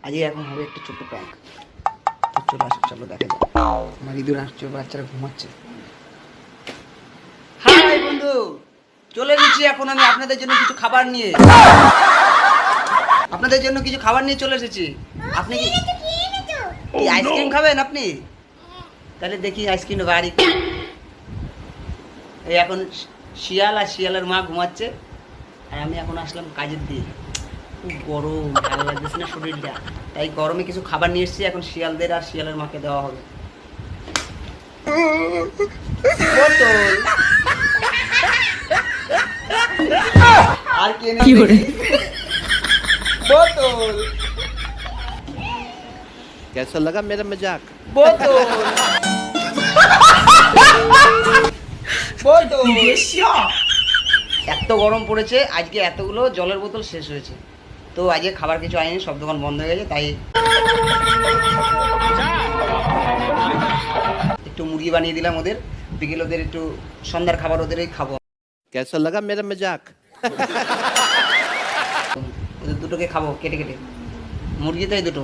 আজকে এখন হবে একটা ছোট্ট প্র্যাঙ্ক। তো চলো আসো, চলো দেখা যাক। আমার ইঁদুর আসছে, বাচ্চারা ঘুমাচ্ছে। হাই বন্ধু, চলে এসেছি এখন আমি আপনাদের জন্য কিছু খাবার নিয়ে। আপনাদের জন্য কিছু খাবার নিয়ে চলে এসেছি। আপনি কি আইসক্রিম খাবেন আপনি? তাহলে দেখি আইসক্রিম বাড়ি। এই এখন শিয়াল আর শিয়ালের মা ঘুমাচ্ছে, আর আমি এখন আসলাম কাজের দিয়ে। খুব গরম, ভালো লাগতেছে না শরীরটা, তাই গরমে কিছু খাবার নিয়ে এসেছি। এখন শিয়ালদের আর শিয়ালের মাকে দেওয়া হবে। বোতল আর কে নেই? বোতল। कैसा लगा मेरा मजाक? বোতল বোতল। এত গরম পড়েছে আজকে, এতগুলো জলের বোতল শেষ হয়েছে। তো আজকে খাবার কিছু আইনি, সব দোকান বন্ধ হয়ে গেছে, তাই একটু মুরগি বানিয়ে দিলাম ওদের। বিকেল ওদের একটু সন্ধ্যার খাবার ওদেরই খাবো। कैसा लगा मेरा मजाक? ওদের দুটোকে খাবো কেটে কেটে। মুরগি তো এই দুটো।